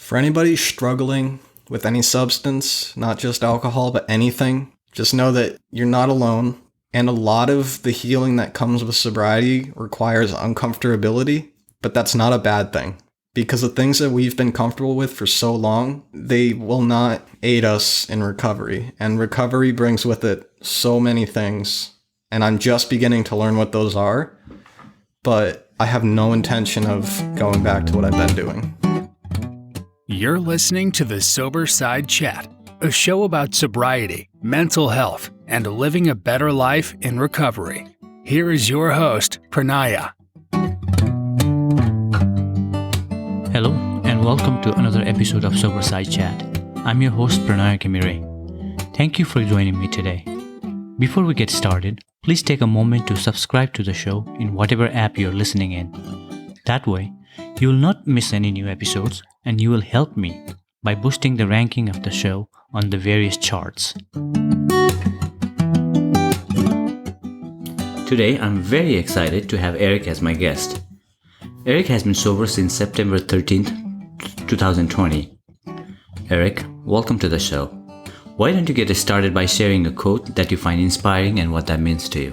For anybody struggling with any substance, not just alcohol, but anything, just know that you're not alone. And a lot of the healing that comes with sobriety requires uncomfortability, but that's not a bad thing. Because the things that we've been comfortable with for so long, they will not aid us in recovery. And recovery brings with it so many things. And I'm just beginning to learn what those are. But I have no intention of going back to what I've been doing. You're listening to the Sober Side Chat, a show about sobriety, mental health, and living a better life in recovery. Here is your host, Pranaya. Hello, and welcome to another episode of Sober Side Chat. I'm your host, Pranaya Kamire. Thank you for joining me today. Before we get started, please take a moment to subscribe to the show in whatever app you're listening in. That way, you will not miss any new episodes, and you will help me by boosting the ranking of the show on the various charts. Today, I'm very excited to have Eric as my guest. Eric has been sober since September 13th, 2020. Eric, welcome to the show. Why don't you get us started by sharing a quote that you find inspiring and what that means to you?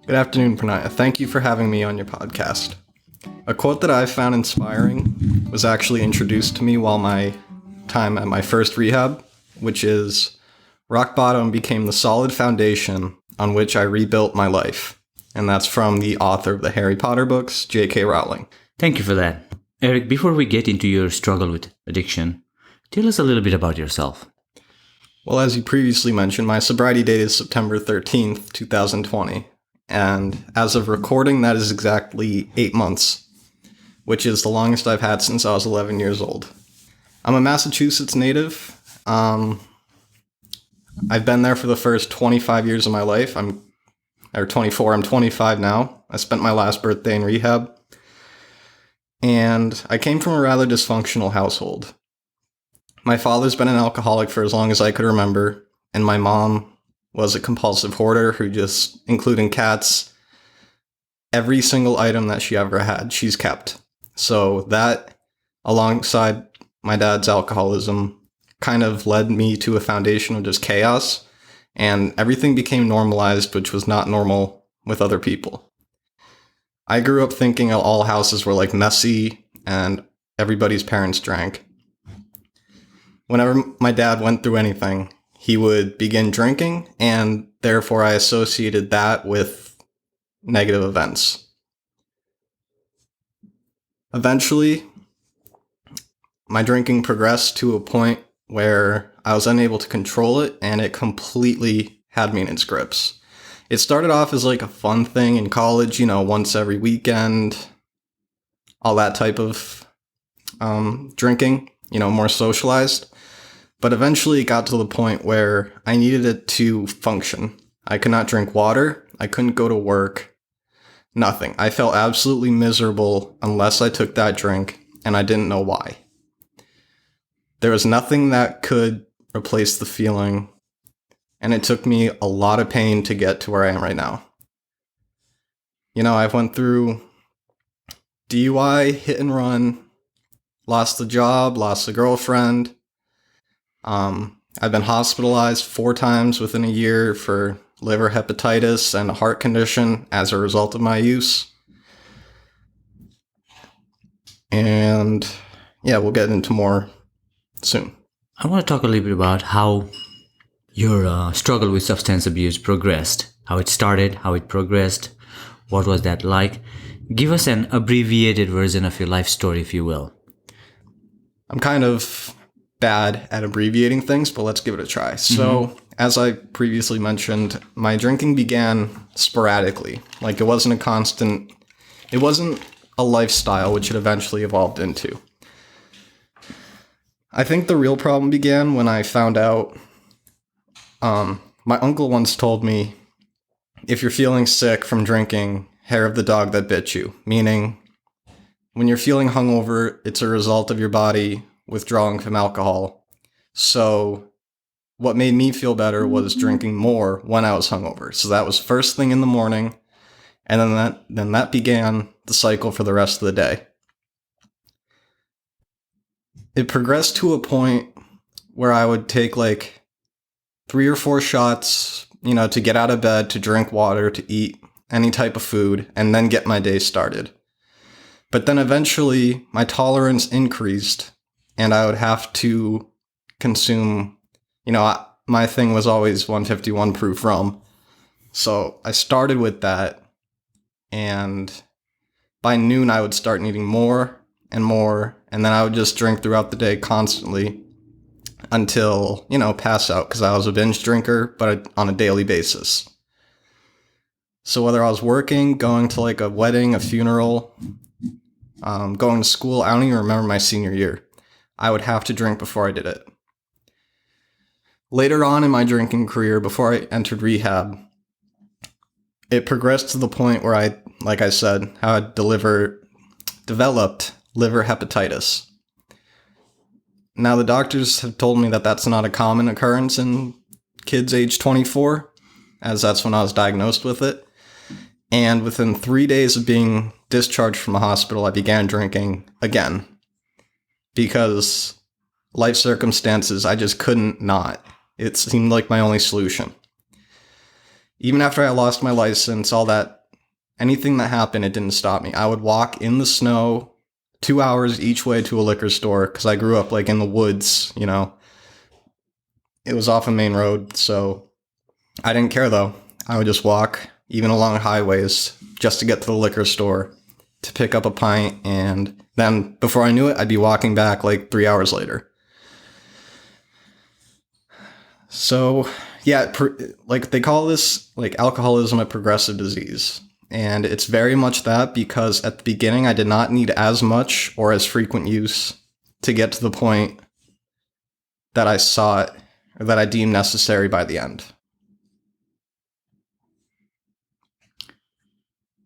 Good afternoon, Pranaya. Thank you for having me on your podcast. A quote that I found inspiring was actually introduced to me while my time at my first rehab, which is, "Rock bottom became the solid foundation on which I rebuilt my life." And that's from the author of the Harry Potter books, J.K. Rowling. Thank you for that. Eric, before we get into your struggle with addiction, tell us a little bit about yourself. Well, as you previously mentioned, my sobriety date is September 13th, 2020. And as of recording, that is exactly 8 months, which is the longest I've had since I was 11 years old. I'm a Massachusetts native. I've been there for the first 25 years of my life. I'm 24. I'm 25 now. I spent my last birthday in rehab. And I came from a rather dysfunctional household. My father's been an alcoholic for as long as I could remember, and my mom was a compulsive hoarder who just, including cats, every single item that she ever had, she's kept. So that, alongside my dad's alcoholism, kind of led me to a foundation of just chaos, and everything became normalized, which was not normal with other people. I grew up thinking all houses were like messy and everybody's parents drank. Whenever my dad went through anything, he would begin drinking, and therefore I associated that with negative events. Eventually, my drinking progressed to a point where I was unable to control it, and it completely had me in its grips. It started off as like a fun thing in college, once every weekend, all that type of drinking, more socialized. But eventually it got to the point where I needed it to function. I could not drink water. I couldn't go to work. Nothing. I felt absolutely miserable unless I took that drink, and I didn't know why. There was nothing that could replace the feeling, and it took me a lot of pain to get to where I am right now. I've went through DUI, hit and run, lost the job, lost the girlfriend. I've been hospitalized 4 times within a year for liver hepatitis and a heart condition as a result of my use. And yeah, we'll get into more soon. I want to talk a little bit about how your struggle with substance abuse progressed, how it started, how it progressed, what was that like? Give us an abbreviated version of your life story, if you will. I'm kind of bad at abbreviating things, but let's give it a try. So, as I previously mentioned, my drinking began sporadically. Like, it wasn't a lifestyle, which it eventually evolved into. I think the real problem began when I found out, my uncle once told me, if you're feeling sick from drinking, hair of the dog that bit you, meaning when you're feeling hungover, it's a result of your body withdrawing from alcohol. So what made me feel better was drinking more when I was hungover. So that was first thing in the morning, and then that began the cycle for the rest of the day. it progressed to a point where I would take like 3 or 4 shots, to get out of bed, to drink water, to eat any type of food, and then get my day started. But then eventually my tolerance increased and I would have to consume, my thing was always 151 proof rum. So I started with that, and by noon I would start needing more and more, and then I would just drink throughout the day constantly until, pass out, because I was a binge drinker, but on a daily basis. So whether I was working, going to like a wedding, a funeral, going to school, I don't even remember my senior year, I would have to drink before I did it. Later on in my drinking career, before I entered rehab, it progressed to the point where I, like I said, had developed liver hepatitis. Now, the doctors have told me that that's not a common occurrence in kids age 24, as that's when I was diagnosed with it. And within 3 days of being discharged from the hospital, I began drinking again. Because life circumstances, I just couldn't not. It seemed like my only solution. Even after I lost my license, all that, anything that happened, it didn't stop me. I would walk in the snow 2 hours each way to a liquor store, because I grew up like in the woods, It was off a main road, so I didn't care though. I would just walk, even along highways, just to get to the liquor store, to pick up a pint, and then before I knew it, I'd be walking back like 3 hours later. So, yeah, like they call this like alcoholism a progressive disease. And it's very much that, because at the beginning I did not need as much or as frequent use to get to the point that I sought or that I deemed necessary by the end.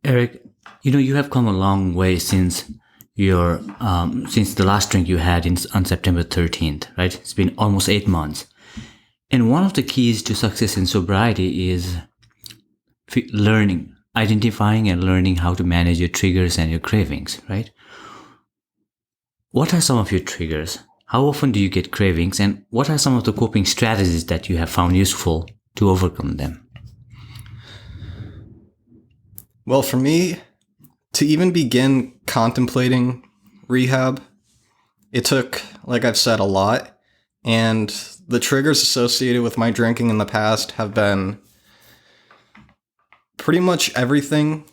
Eric, you have come a long way since since the last drink you had on September 13th, right? It's been almost 8 months. And one of the keys to success in sobriety is identifying and learning how to manage your triggers and your cravings, right? What are some of your triggers? How often do you get cravings? And what are some of the coping strategies that you have found useful to overcome them? Well, for me, to even begin contemplating rehab, it took, like I've said, a lot. And the triggers associated with my drinking in the past have been pretty much everything.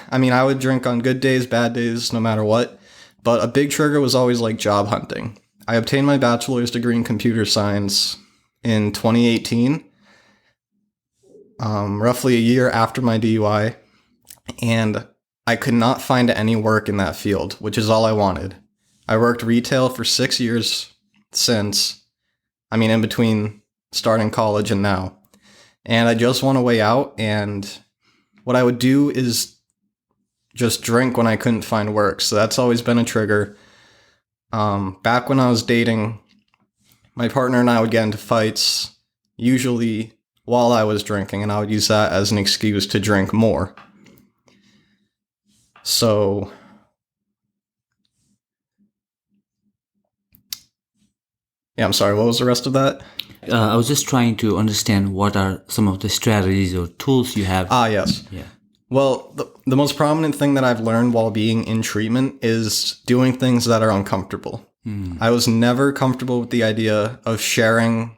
I mean, I would drink on good days, bad days, no matter what. But a big trigger was always like job hunting. I obtained my bachelor's degree in computer science in 2018, roughly a year after my DUI. And I could not find any work in that field, which is all I wanted. I worked retail for 6 years in between starting college and now. And I just want a way out, and what I would do is just drink when I couldn't find work. So that's always been a trigger. Back when I was dating, my partner and I would get into fights, usually while I was drinking, and I would use that as an excuse to drink more. So, yeah, I'm sorry, what was the rest of that? I was just trying to understand what are some of the strategies or tools you have. Yes. Yeah. Well, the most prominent thing that I've learned while being in treatment is doing things that are uncomfortable. I was never comfortable with the idea of sharing.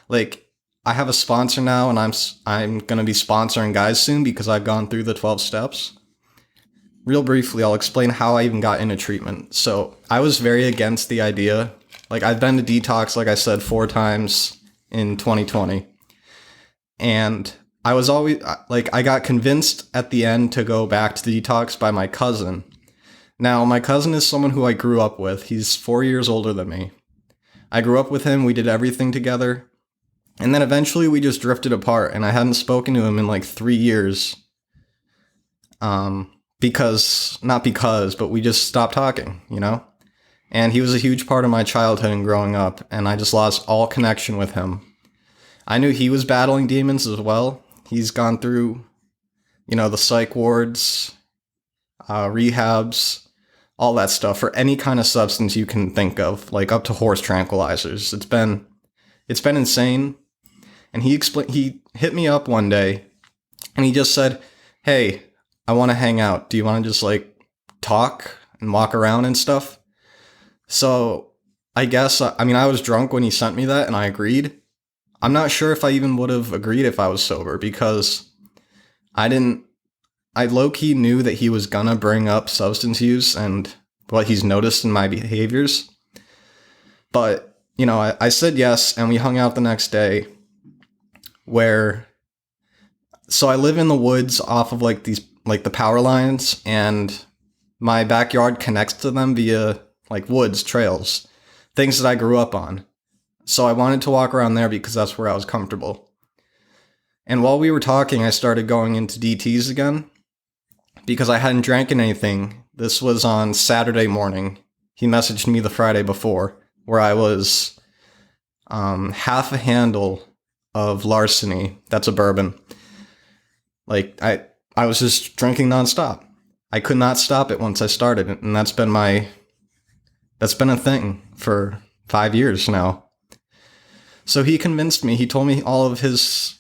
Like, I have a sponsor now, and I'm going to be sponsoring guys soon because I've gone through the 12 steps. Real briefly, I'll explain how I even got into treatment. So I was very against the idea. Like, I've been to detox, like I said, 4 times in 2020. And I was always, I got convinced at the end to go back to the detox by my cousin. Now, my cousin is someone who I grew up with. He's 4 years older than me. I grew up with him. We did everything together. And then eventually we just drifted apart, and I hadn't spoken to him in like 3 years. But we just stopped talking, And he was a huge part of my childhood and growing up, and I just lost all connection with him. I knew he was battling demons as well. He's gone through, the psych wards, rehabs, all that stuff for any kind of substance you can think of, like up to horse tranquilizers. It's been insane. And he hit me up one day and he just said, "Hey, I want to hang out. Do you want to just like talk and walk around and stuff?" So I guess, I mean, I was drunk when he sent me that and I agreed. I'm not sure if I even would have agreed if I was sober, because I low-key knew that he was gonna bring up substance use and what he's noticed in my behaviors. But, you know, I said yes, and we hung out the next day so I live in the woods off of like the power lines, and my backyard connects to them via like woods, trails, things that I grew up on. So I wanted to walk around there because that's where I was comfortable. And while we were talking, I started going into DTs again because I hadn't drank anything. This was on Saturday morning. He messaged me the Friday before, where I was half a handle of Larceny. That's a bourbon. Like, I was just drinking nonstop. I could not stop it once I started, and that's been a thing for 5 years now. So he convinced me. He told me all of his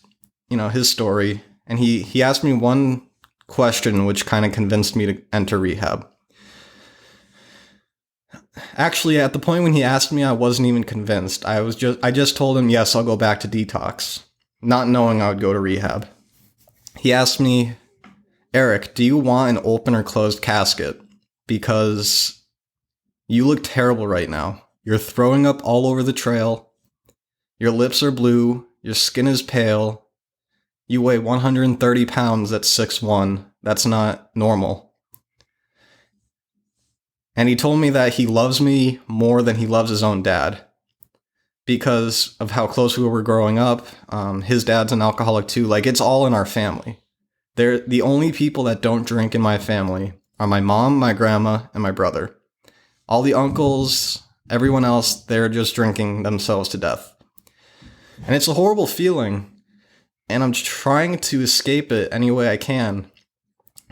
story, and he asked me one question which kind of convinced me to enter rehab. Actually, at the point when he asked me, I wasn't even convinced. I just told him, yes, I'll go back to detox, not knowing I would go to rehab. He asked me, "Eric, do you want an open or closed casket? Because you look terrible right now. You're throwing up all over the trail. Your lips are blue. Your skin is pale. You weigh 130 pounds at 6'1". That's not normal." And he told me that he loves me more than he loves his own dad because of how close we were growing up. His dad's an alcoholic too. Like, it's all in our family. They're the only people that don't drink in my family are my mom, my grandma, and my brother. All the uncles, everyone else, they're just drinking themselves to death. And it's a horrible feeling, and I'm trying to escape it any way I can.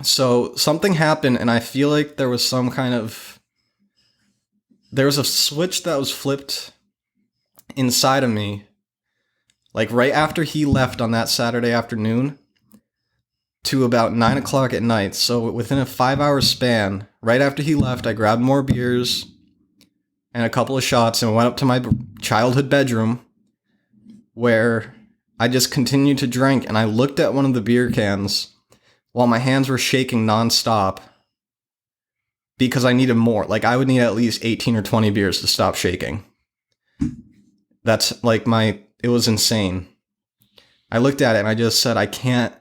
So something happened, and I feel like there was a switch that was flipped inside of me, like right after he left on that Saturday afternoon to about 9 o'clock at night. So within a 5-hour span, right after he left, I grabbed more beers and a couple of shots and went up to my childhood bedroom where I just continued to drink. And I looked at one of the beer cans while my hands were shaking nonstop because I needed more. Like, I would need at least 18 or 20 beers to stop shaking. That's like it was insane. I looked at it and I just said, I can't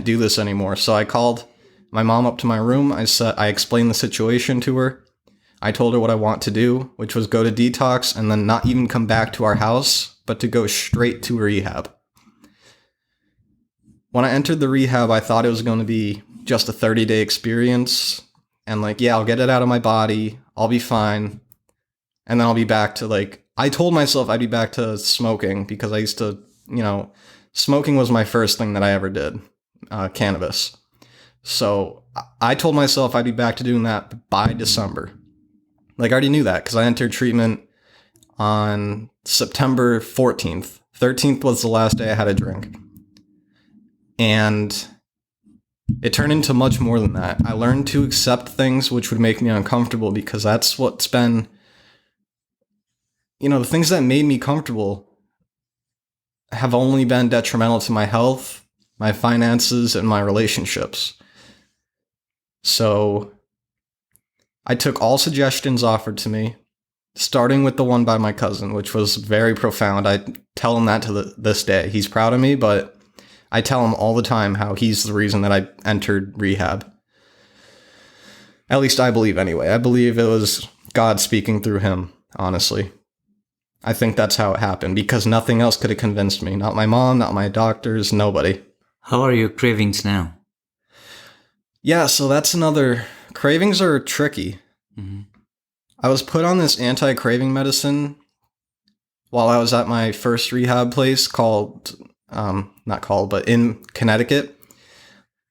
do this anymore. So I called my mom up to my room. I explained the situation to her. I told her what I want to do, which was go to detox and then not even come back to our house, but to go straight to rehab. When I entered the rehab, I thought it was going to be just a 30-day experience. And like, yeah, I'll get it out of my body. I'll be fine. And then I'll be back to I told myself I'd be back to smoking because I used to, smoking was my first thing that I ever did, cannabis. So I told myself I'd be back to doing that by December. Like, I already knew that because I entered treatment on September 14th. 13th was the last day I had a drink. And it turned into much more than that. I learned to accept things which would make me uncomfortable because that's what's been, the things that made me comfortable have only been detrimental to my health, my finances, and my relationships. So I took all suggestions offered to me, starting with the one by my cousin, which was very profound. I tell him that to this day. He's proud of me, but I tell him all the time how he's the reason that I entered rehab. At least I believe anyway. I believe it was God speaking through him, honestly. I think that's how it happened because nothing else could have convinced me. Not my mom, not my doctors, nobody. How are your cravings now? Yeah, so that's another... Cravings are tricky. Mm-hmm. I was put on this anti-craving medicine while I was at my first rehab place but in Connecticut.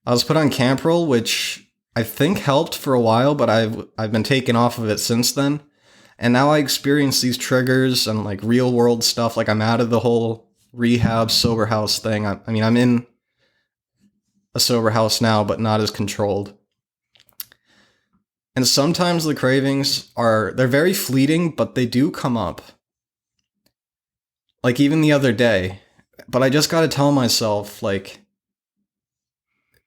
I was put on Campril, which I think helped for a while, but I've been taken off of it since then. And now I experience these triggers and like real world stuff. Like I'm out of the whole rehab sober house thing. I mean, I'm in a sober house now, but not as controlled. And sometimes the cravings they're very fleeting, but they do come up. Like even the other day. But I just got to tell myself, like,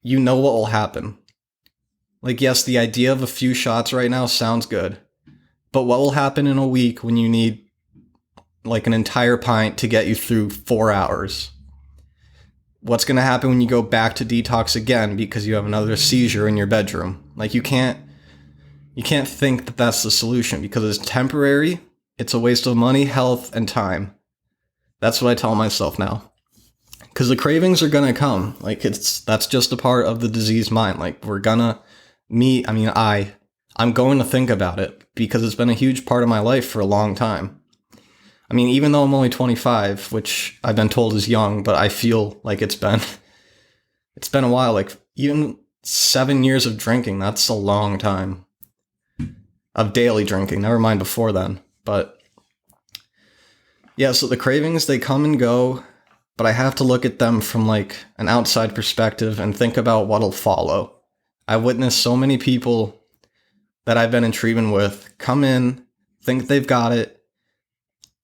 you know what will happen. Like, yes, the idea of a few shots right now sounds good. But what will happen in a week when you need like an entire pint to get you through 4 hours? What's going to happen when you go back to detox again because you have another seizure in your bedroom? Like you can't think that that's the solution because it's temporary. It's a waste of money, health, and time. That's what I tell myself now. Because the cravings are going to come. Like that's just a part of the diseased mind. Like I'm going to think about it because it's been a huge part of my life for a long time. I mean, even though I'm only 25, which I've been told is young, but I feel like it's been a while. Like even 7 years of drinking, that's a long time of daily drinking. Never mind before then. But yeah, so the cravings, they come and go, but I have to look at them from like an outside perspective and think about what'll follow. I've witnessed so many people that I've been in treatment with come in, think they've got it,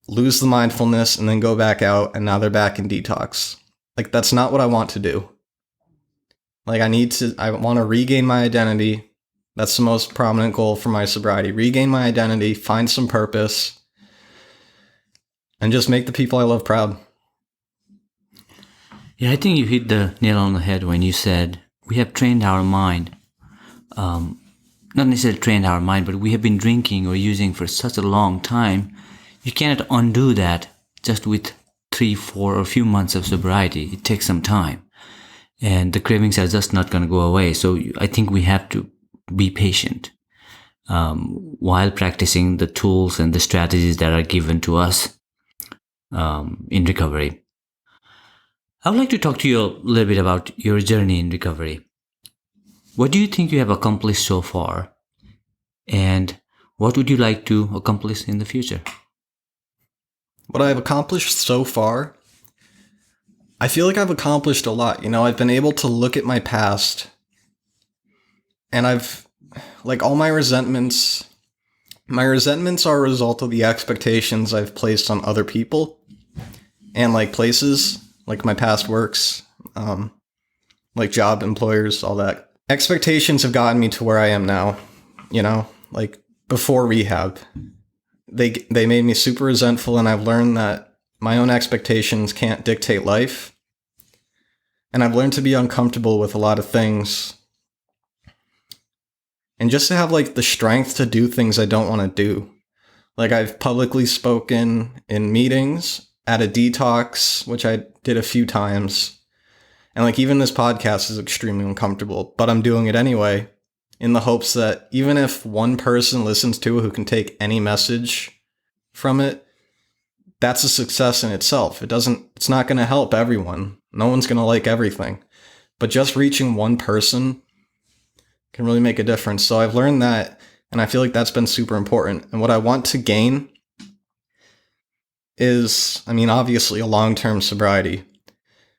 lose the mindfulness, and then go back out, and now they're back in detox. Like, that's not what I want to do. Like, I want to regain my identity. That's the most prominent goal for my sobriety. Regain my identity, find some purpose, and just make the people I love proud. Yeah, I think you hit the nail on the head when you said we have trained our mind. Not necessarily trained our mind, but we have been drinking or using for such a long time. You cannot undo that just with 3, 4, or a few months of sobriety. It takes some time. And the cravings are just not going to go away. So I think we have to be patient while practicing the tools and the strategies that are given to us in recovery. I would like to talk to you a little bit about your journey in recovery. What do you think you have accomplished so far? And what would you like to accomplish in the future? What I've accomplished so far, I feel like I've accomplished a lot. You know, I've been able to look at my past and all my resentments are a result of the expectations I've placed on other people and like places, like my past works, like job, employers, all that. Expectations have gotten me to where I am now, you know, like before rehab. They made me super resentful, and I've learned that my own expectations can't dictate life. And I've learned to be uncomfortable with a lot of things. And just to have like the strength to do things I don't want to do. Like I've publicly spoken in meetings, at a detox, which I did a few times. And like even this podcast is extremely uncomfortable, but I'm doing it anyway in the hopes that even if one person listens to it who can take any message from it, that's a success in itself. It's not going to help everyone. No one's going to like everything, but just reaching one person can really make a difference. So I've learned that, and I feel like that's been super important. And what I want to gain is, obviously a long-term sobriety.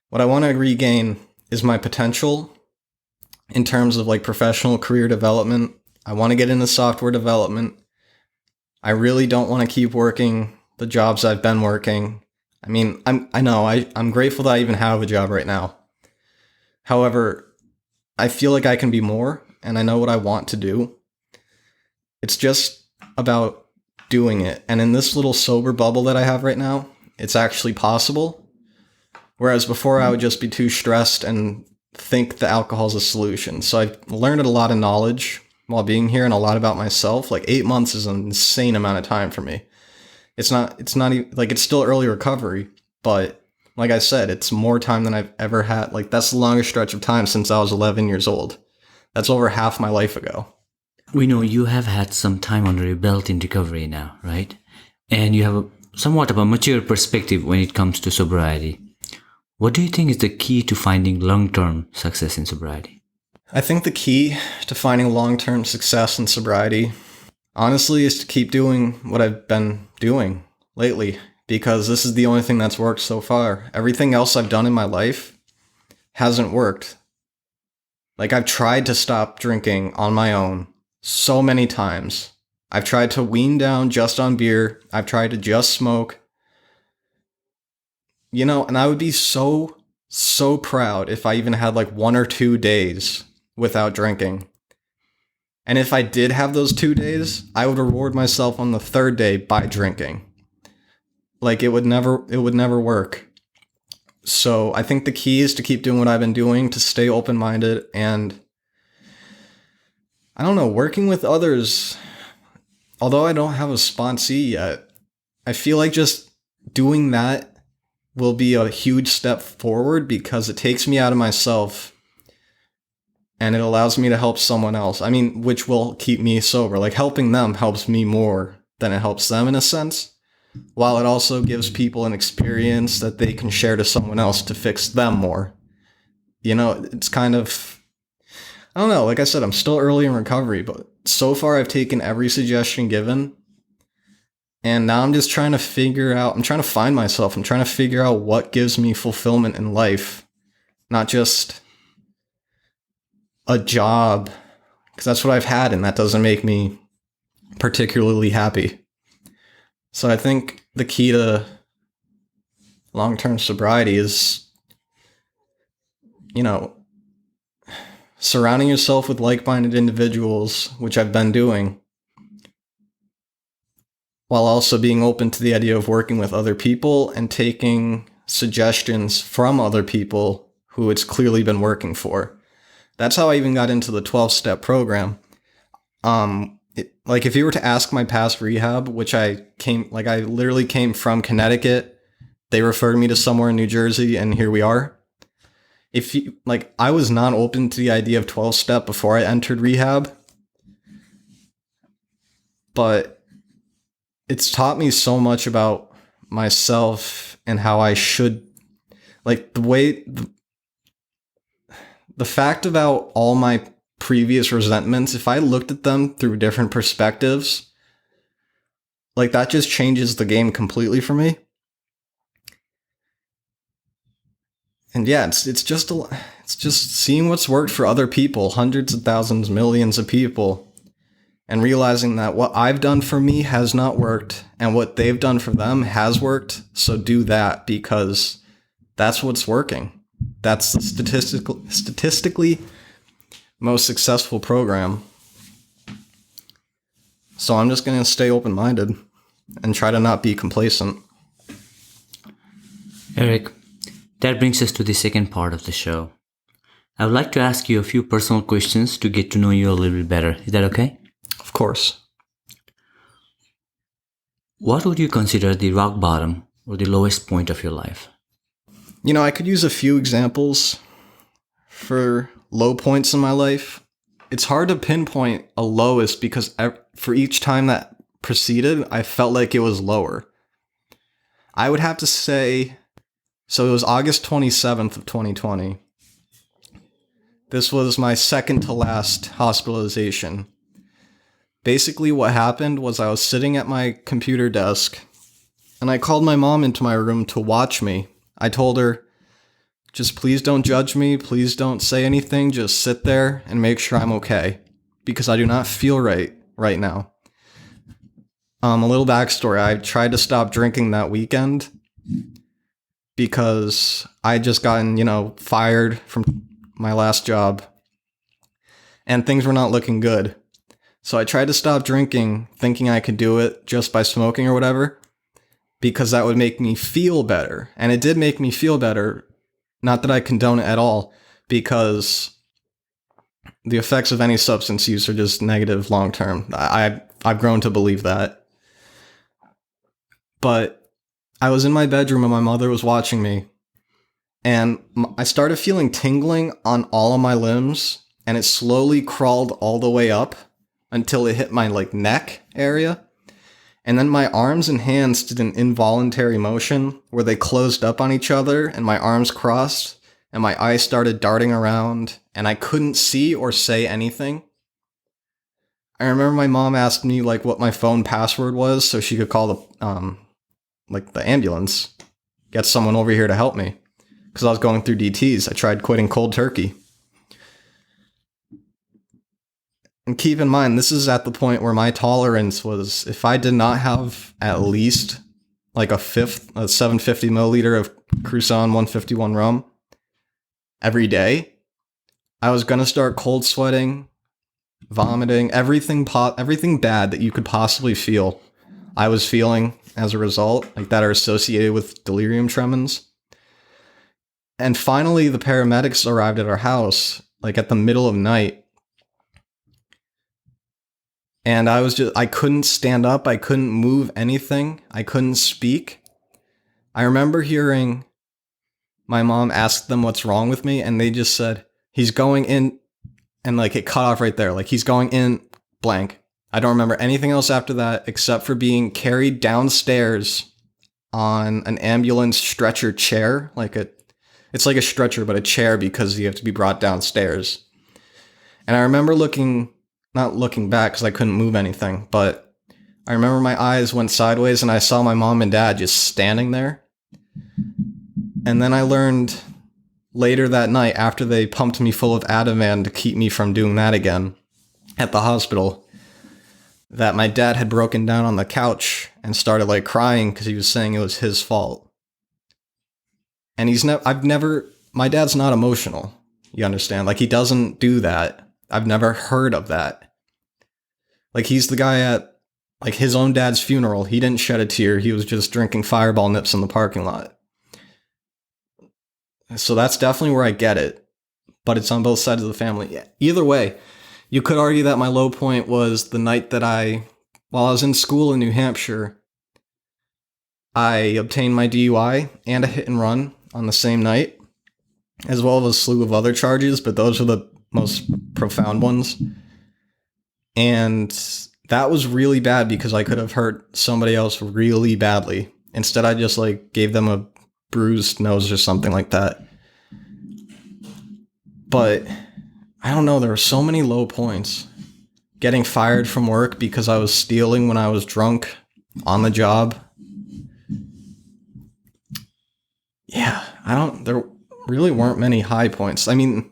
What I want to regain is my potential in terms of like professional career development. I want to get into software development. I really don't want to keep working the jobs I've been working. I'm grateful that I even have a job right now. However, I feel like I can be more, and I know what I want to do. It's just about doing it. And in this little sober bubble that I have right now, it's actually possible. Whereas before I would just be too stressed and think the alcohol is a solution. So I've learned a lot of knowledge while being here and a lot about myself. Like 8 months is an insane amount of time for me. It's not even like it's still early recovery, but like I said, it's more time than I've ever had. Like that's the longest stretch of time since I was 11 years old. That's over half my life ago. We know you have had some time under your belt in recovery now, right? And you have somewhat of a mature perspective when it comes to sobriety. What do you think is the key to finding long-term success in sobriety? I think the key to finding long-term success in sobriety, honestly, is to keep doing what I've been doing lately, because this is the only thing that's worked so far. Everything else I've done in my life hasn't worked. Like, I've tried to stop drinking on my own so many times. I've tried to wean down just on beer. I've tried to just smoke. And I would be so proud if I even had like 1 or 2 days without drinking. And if I did have those 2 days, I would reward myself on the 3rd day by drinking. Like, it would never work. So I think the key is to keep doing what I've been doing, to stay open-minded, and I don't know, working with others. Although I don't have a sponsee yet, I feel like just doing that will be a huge step forward, because it takes me out of myself and it allows me to help someone else. I mean, which will keep me sober. Like, helping them helps me more than it helps them in a sense, while it also gives people an experience that they can share to someone else to fix them more. It's kind of, I don't know, like I said, I'm still early in recovery, but so far I've taken every suggestion given. And now I'm just trying to find myself. I'm trying to figure out what gives me fulfillment in life, not just a job, because that's what I've had, and that doesn't make me particularly happy. So I think the key to long-term sobriety is, surrounding yourself with like-minded individuals, which I've been doing, while also being open to the idea of working with other people and taking suggestions from other people who it's clearly been working for. That's how I even got into the 12-step program. If you were to ask my past rehab, which I literally came from Connecticut, they referred me to somewhere in New Jersey, and here we are. I was not open to the idea of 12-step before I entered rehab, but it's taught me so much about myself and how I should, the fact about all my previous resentments, if I looked at them through different perspectives, that just changes the game completely for me. And yeah, it's just seeing what's worked for other people, hundreds of thousands, millions of people, and realizing that what I've done for me has not worked, and what they've done for them has worked. So do that, because that's what's working. That's the statistically most successful program. So I'm just going to stay open-minded and try to not be complacent. Eric, that brings us to the second part of the show. I would like to ask you a few personal questions to get to know you a little bit better. Is that okay? Of course. What would you consider the rock bottom or the lowest point of your life? I could use a few examples for low points in my life. It's hard to pinpoint a lowest, because for each time that preceded, I felt like it was lower. I would have to say, so it was August 27th of 2020. This was my second to last hospitalization. Basically, what happened was I was sitting at my computer desk, and I called my mom into my room to watch me. I told her, just please don't judge me, please don't say anything, just sit there and make sure I'm okay, because I do not feel right now. A little backstory, I tried to stop drinking that weekend because I just gotten, fired from my last job, and things were not looking good. So I tried to stop drinking, thinking I could do it just by smoking or whatever, because that would make me feel better. And it did make me feel better. Not that I condone it at all, because the effects of any substance use are just negative long term. I've grown to believe that. But I was in my bedroom and my mother was watching me, and I started feeling tingling on all of my limbs, and it slowly crawled all the way up until it hit my neck area. And then my arms and hands did an involuntary motion where they closed up on each other and my arms crossed and my eyes started darting around, and I couldn't see or say anything. I remember my mom asked me like what my phone password was so she could call the ambulance, get someone over here to help me, because I was going through DTs. I tried quitting cold turkey. And keep in mind, this is at the point where my tolerance was, if I did not have at least like a 750 milliliter of Cruzan 151 rum every day, I was going to start cold sweating, vomiting, everything bad that you could possibly feel. I was feeling as a result, like that are associated with delirium tremens. And finally, the paramedics arrived at our house, like at the middle of night. And I couldn't stand up. I couldn't move anything. I couldn't speak. I remember hearing my mom ask them what's wrong with me, and they just said, he's going in, and like it cut off right there. Like, he's going in blank. I don't remember anything else after that except for being carried downstairs on an ambulance stretcher chair. It's like a stretcher, but a chair because you have to be brought downstairs. And I remember not looking back because I couldn't move anything, but I remember my eyes went sideways and I saw my mom and dad just standing there. And then I learned later that night, after they pumped me full of Ativan to keep me from doing that again at the hospital, that my dad had broken down on the couch and started like crying because he was saying it was his fault. And my dad's not emotional. You understand? Like, he doesn't do that. I've never heard of that. Like, he's the guy at like his own dad's funeral. He didn't shed a tear. He was just drinking Fireball nips in the parking lot. So that's definitely where I get it. But it's on both sides of the family. Yeah. Either way, you could argue that my low point was the night that while I was in school in New Hampshire, I obtained my DUI and a hit and run on the same night, as well as a slew of other charges, but those were the most profound ones. And that was really bad because I could have hurt somebody else really badly. Instead, I just like gave them a bruised nose or something like that. But I don't know, there were so many low points. Getting fired from work because I was stealing when I was drunk on the job. Yeah, there really weren't many high points. I mean,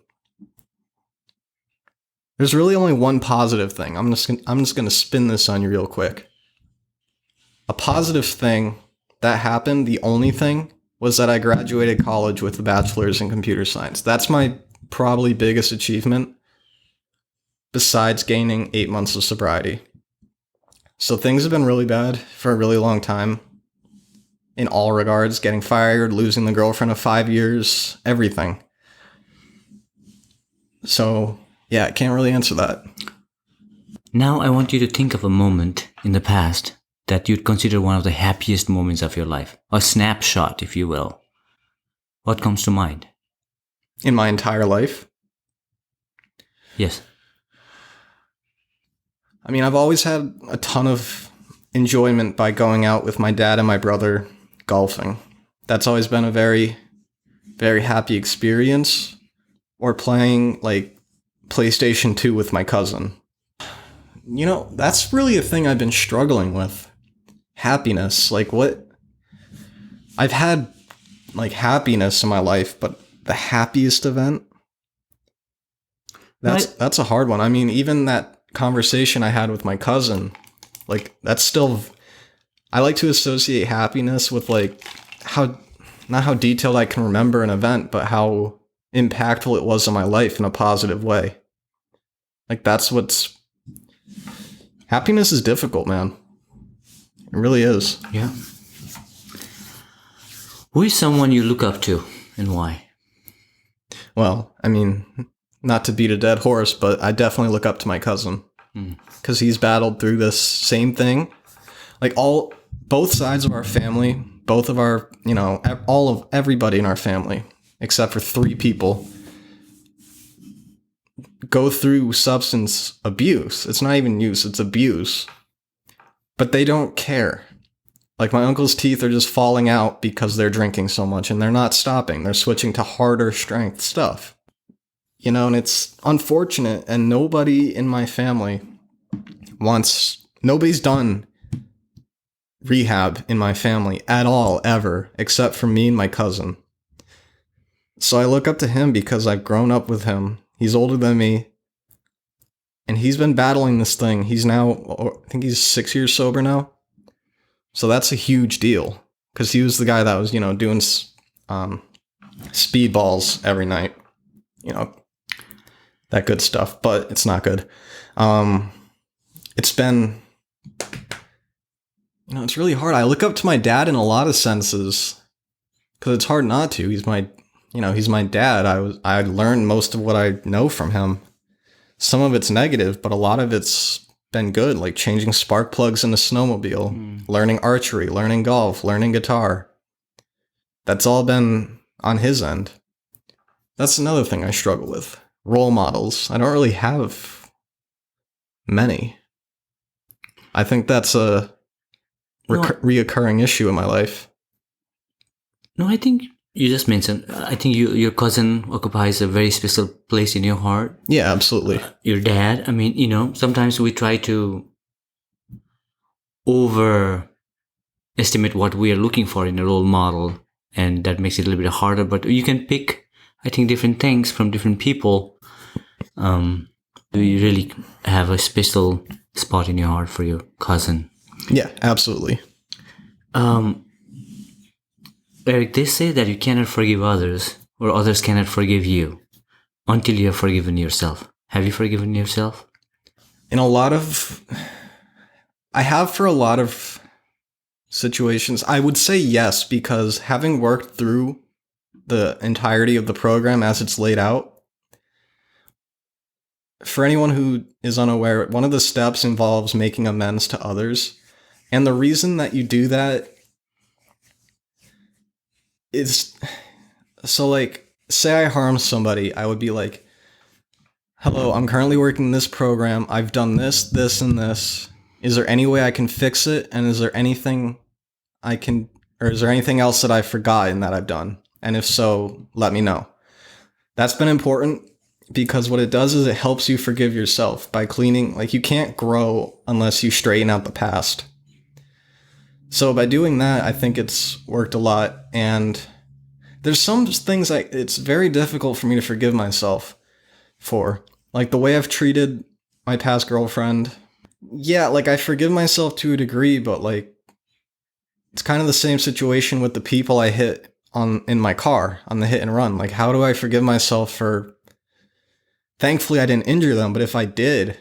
there's really only one positive thing. I'm just going to spin this on you real quick. A positive thing that happened, the only thing, was that I graduated college with a bachelor's in computer science. That's my probably biggest achievement, besides gaining 8 months of sobriety. So things have been really bad for a really long time. In all regards, getting fired, losing the girlfriend of 5 years, everything. So, yeah, I can't really answer that. Now I want you to think of a moment in the past that you'd consider one of the happiest moments of your life. A snapshot, if you will. What comes to mind? In my entire life? Yes. I mean, I've always had a ton of enjoyment by going out with my dad and my brother golfing. That's always been a very, very happy experience. Or playing, like, PlayStation 2 with my cousin. You know, that's really a thing I've been struggling with. Happiness. Like, what? I've had, like, happiness in my life, but the happiest event? That's a hard one. I mean, even that conversation I had with my cousin, like, that's still... I like to associate happiness with, like, not how detailed I can remember an event, but how impactful it was in my life in a positive way. Like, happiness is difficult, man. It really is. Yeah. Who is someone you look up to and why? Well, I mean, not to beat a dead horse, but I definitely look up to my cousin. Because he's battled through this same thing. Like, both sides of our family, both of our, everybody in our family, except for 3 people, go through substance abuse. It's not even use, it's abuse. But they don't care. Like, my uncle's teeth are just falling out because they're drinking so much, and they're not stopping. They're switching to harder strength stuff. You know, and it's unfortunate, and nobody in my family nobody's done rehab in my family at all, ever, except for me and my cousin. So I look up to him because I've grown up with him. He's older than me, and he's been battling this thing. He's now, I think he's 6 years sober now. So that's a huge deal, because he was the guy that was, doing speedballs every night. That good stuff, but it's not good. It's been, it's really hard. I look up to my dad in a lot of senses, because it's hard not to. He's my dad. I learned most of what I know from him. Some of it's negative, but a lot of it's been good, like changing spark plugs in a snowmobile, learning archery, learning golf, learning guitar. That's all been on his end. That's another thing I struggle with. Role models. I don't really have many. I think that's a reoccurring issue in my life. No, I think you just mentioned, I think your cousin occupies a very special place in your heart. Yeah, absolutely. Your dad, sometimes we try to overestimate what we are looking for in a role model, and that makes it a little bit harder, but you can pick, I think, different things from different people. You really have a special spot in your heart for your cousin. Yeah, absolutely. Eric, they say that you cannot forgive others, or others cannot forgive you until you have forgiven yourself. Have you forgiven yourself? I have for a lot of situations. I would say yes, because having worked through the entirety of the program as it's laid out, for anyone who is unaware, one of the steps involves making amends to others. And the reason that you do that is, so like, say I harm somebody, I would be like, hello, I'm currently working this program. I've done this, this, and this. Is there any way I can fix it? And is there anything else that I've forgotten that I've done? And if so, let me know. That's been important, because what it does is it helps you forgive yourself by cleaning. Like, you can't grow unless you straighten out the past. So by doing that, I think it's worked a lot. And there's some things it's very difficult for me to forgive myself for. Like the way I've treated my past girlfriend. Yeah, like I forgive myself to a degree, but like it's kind of the same situation with the people I hit in my car on the hit and run. Like, how do I forgive myself for... Thankfully, I didn't injure them, but if I did,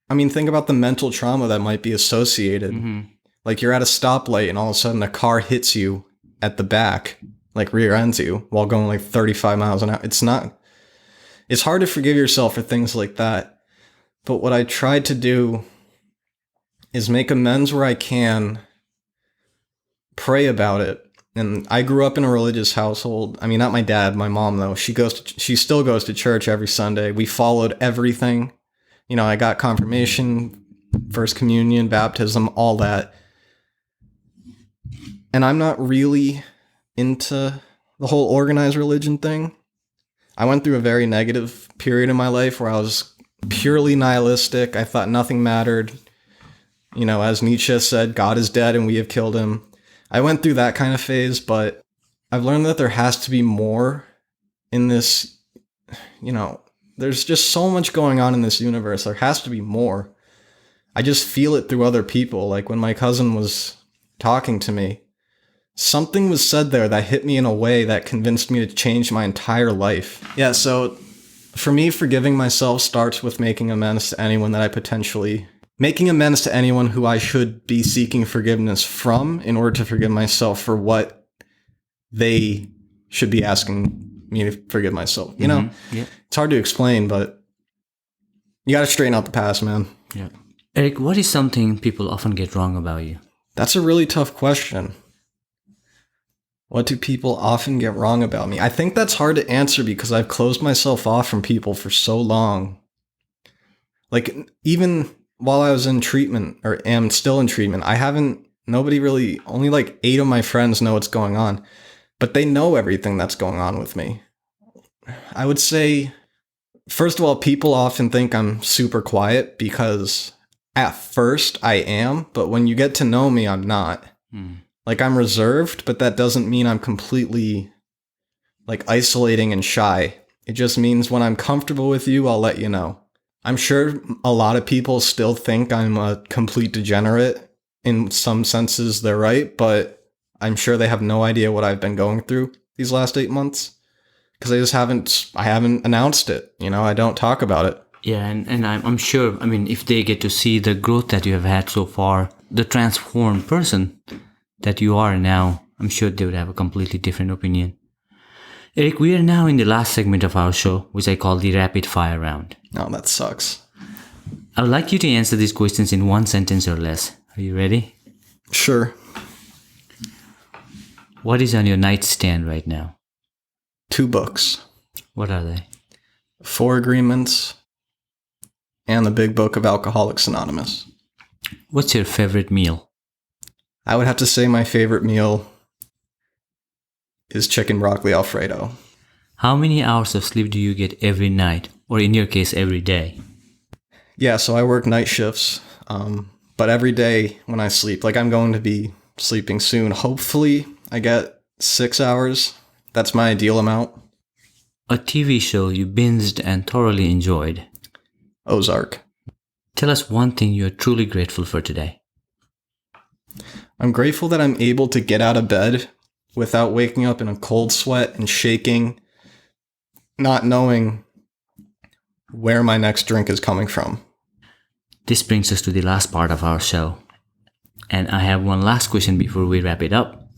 think about the mental trauma that might be associated. Mm-hmm. Like, you're at a stoplight and all of a sudden a car hits you at the back, like rear ends you while going like 35 miles an hour. It's hard to forgive yourself for things like that. But what I tried to do is make amends where I can, pray about it. And I grew up in a religious household. Not my dad, my mom though. She still goes to church every Sunday. We followed everything. I got confirmation, first communion, baptism, all that. And I'm not really into the whole organized religion thing. I went through a very negative period in my life where I was purely nihilistic. I thought nothing mattered. As Nietzsche said, God is dead and we have killed him. I went through that kind of phase, but I've learned that there has to be more in this. There's just so much going on in this universe. There has to be more. I just feel it through other people. Like when my cousin was talking to me, something was said there that hit me in a way that convinced me to change my entire life. Yeah, so for me, forgiving myself starts with making amends to anyone who I should be seeking forgiveness from in order to forgive myself for what they should be asking me to forgive myself. Yeah. It's hard to explain, but you got to straighten out the past, man. Yeah. Eric, what is something people often get wrong about you? That's a really tough question. What do people often get wrong about me? I think that's hard to answer because I've closed myself off from people for so long. Like, even while I was in treatment, or am still in treatment, I haven't only like 8 of my friends know what's going on, but they know everything that's going on with me. I would say, first of all, people often think I'm super quiet because at first I am, but when you get to know me, I'm not. Like, I'm reserved, but that doesn't mean I'm completely like isolating and shy. It just means when I'm comfortable with you, I'll let you know. I'm sure a lot of people still think I'm a complete degenerate. In some senses, they're right, but I'm sure they have no idea what I've been going through these last 8 months. Because I haven't announced it. I don't talk about it. Yeah, and I'm sure, if they get to see the growth that you have had so far, the transformed person that you are now, I'm sure they would have a completely different opinion. Eric, we are now in the last segment of our show, which I call the rapid fire round. Oh, that sucks. I would like you to answer these questions in 1 sentence or less. Are you ready? Sure. What is on your nightstand right now? 2 books. What are they? 4 Agreements and the Big Book of Alcoholics Anonymous. What's your favorite meal? I would have to say my favorite meal is chicken broccoli Alfredo. How many hours of sleep do you get every night, or in your case, every day? Yeah, so I work night shifts, but every day when I sleep, like I'm going to be sleeping soon, hopefully I get 6 hours. That's my ideal amount. A TV show you binged and thoroughly enjoyed. Ozark. Tell us one thing you are truly grateful for today. I'm grateful that I'm able to get out of bed without waking up in a cold sweat and shaking, not knowing where my next drink is coming from. This brings us to the last part of our show. And I have one last question before we wrap it up.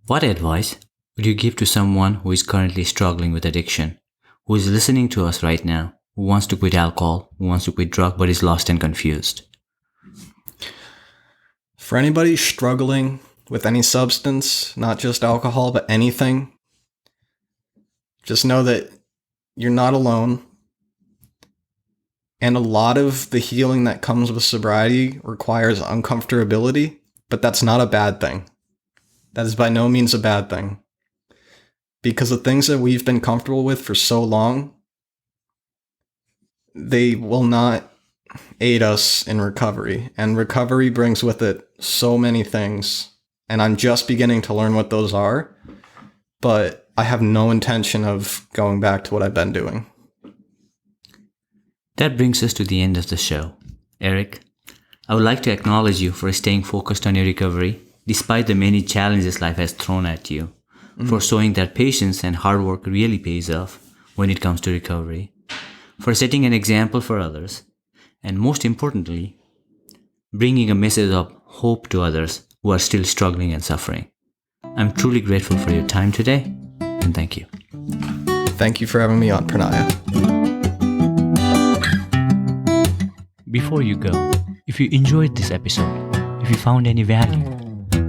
What advice would you give to someone who is currently struggling with addiction, who is listening to us right now, who wants to quit alcohol, who wants to quit drug, but is lost and confused? For anybody struggling with any substance, not just alcohol, but anything, just know that you're not alone. And a lot of the healing that comes with sobriety requires uncomfortability, but that's not a bad thing. That is by no means a bad thing. Because the things that we've been comfortable with for so long, they will not aid us in recovery. And recovery brings with it so many things. And I'm just beginning to learn what those are. But I have no intention of going back to what I've been doing. That brings us to the end of the show. Eric, I would like to acknowledge you for staying focused on your recovery, despite the many challenges life has thrown at you, for showing that patience and hard work really pays off when it comes to recovery, for setting an example for others, and most importantly, bringing a message of hope to others who are still struggling and suffering. I'm truly grateful for your time today, and thank you. Thank you for having me on, Pranaya. Before you go, if you enjoyed this episode, if you found any value,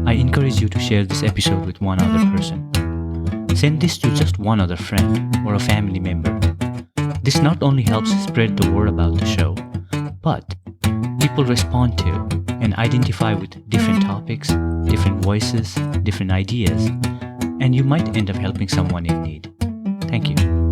I encourage you to share this episode with one other person. Send this to just one other friend or a family member. This not only helps spread the word about the show, but people respond to and identify with different topics, different voices, different ideas, and you might end up helping someone in need. Thank you.